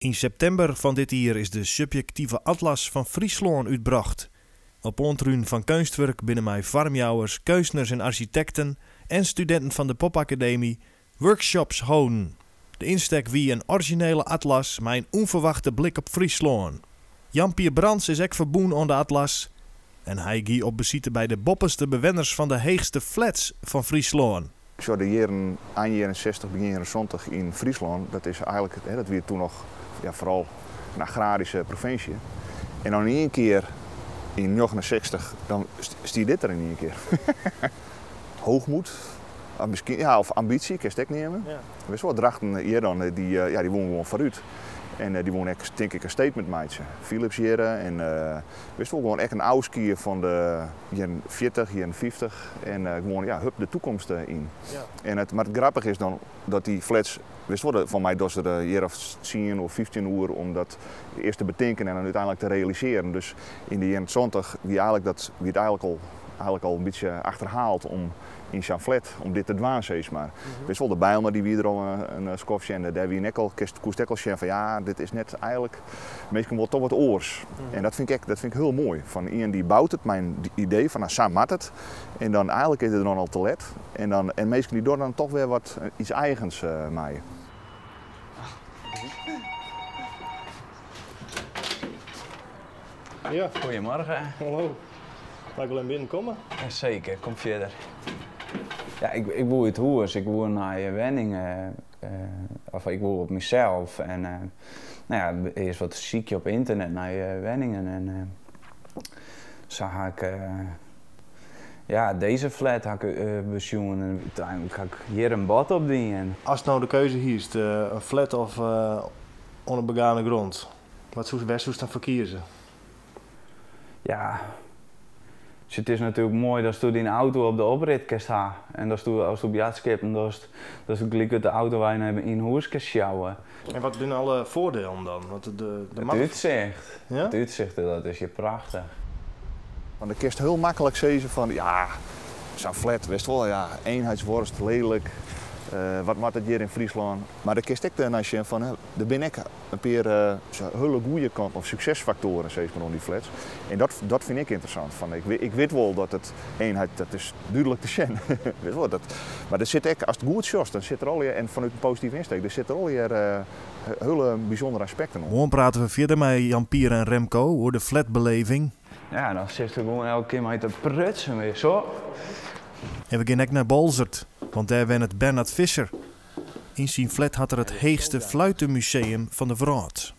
In september van dit jaar is de subjectieve atlas van Friesland uitgebracht. Op ontruin van kunstwerk binnen mij farmjouwers, kunstenaars en architecten en studenten van de Popacademie workshops houden. De insteek wie een originele atlas met een onverwachte blik op Friesland. Jan-Pier Brands is ook verboen aan de atlas en hij ging op bezoek bij de bopperste bewoners van de heegste flats van Friesland. Zo de jaren eind jaren 60, begin jaren 70 in Friesland, dat is eigenlijk, dat weer toen nog vooral een agrarische provincie. En dan in één keer in 69, dan stier dit er in één keer. Hoogmoed, misschien, of ambitie, kan je het nemen. Ja. Weet je wel, drachten hier dan, die wonen gewoon vooruit. En die wonen denk ik een statement meidje. Philips hier en wist wel gewoon echt een ouskier van de jaren 40, jaren 50 en gewoon hup de toekomst in. Ja. Maar het grappige is dan dat die flats, wist wel, van mij dat ze er hier of 10 of 15 uur om dat eerst te bedenken en dan uiteindelijk te realiseren. Dus in de jaren 20 wie het eigenlijk al een beetje achterhaald om in zijn flat om dit te dwazen maar. Wist wel, de Bijlmer die wie er al een skofje en daar wie nekkel koestekkeltje van ja, dit is net eigenlijk meestal wel toch wat oors. En dat vind ik heel mooi. Van iemand die bouwt het, mijn idee van nou, samen mat het. En dan eigenlijk is het dan al te let. En meestal die door dan toch weer wat iets eigens maaien. Ja. Goedemorgen. Hallo. Mag ik wel binnenkomen? Zeker, kom verder. Ja, ik woon het huis, ik woon naar Wenning, of ik woon op mezelf. En eerst wat ziekje op internet naar Wenningen. En zag ik, deze flat had ik bezoeken en uiteindelijk had ik hier een bad op dienen. Als het nou de keuze hiest, een flat of onbegane grond, wat zou je dan verkiezen? Ja. Dus het is natuurlijk mooi dat je in de auto op de oprit kan staan. En dat je als je op jacht skipt, dat je gelijk de auto waar je in huis kan sjouwen. En wat zijn alle voordelen dan? Want het uitzicht. Ja? Het uitzicht, dat is je prachtig. Want de kist heel makkelijk zeggen van ja, zo'n flat, wist wel, ja, eenheidsworst, lelijk. Wat maakt het hier in Friesland? Maar de kist ik dan als je van, er ben ik een paar hele goede kant of succesfactoren zeg maar, om die flats. En dat vind ik interessant. Van, ik weet wel dat het eenheid, dat is duidelijk te zien. Maar er zit ook, als het goed is, dan zit er al hier, en vanuit een positieve insteek, er zitten al hier hele bijzondere aspecten op. Morgen praten we verder met Jan-Pier en Remco over de flatbeleving. Ja, dan zit er gewoon elke keer mee te prutsen weer, zo. En we gaan ook naar Balzert, want daar wen het Bernard Visser. In zijn flat had er het heegste fluitenmuseum van de wereld.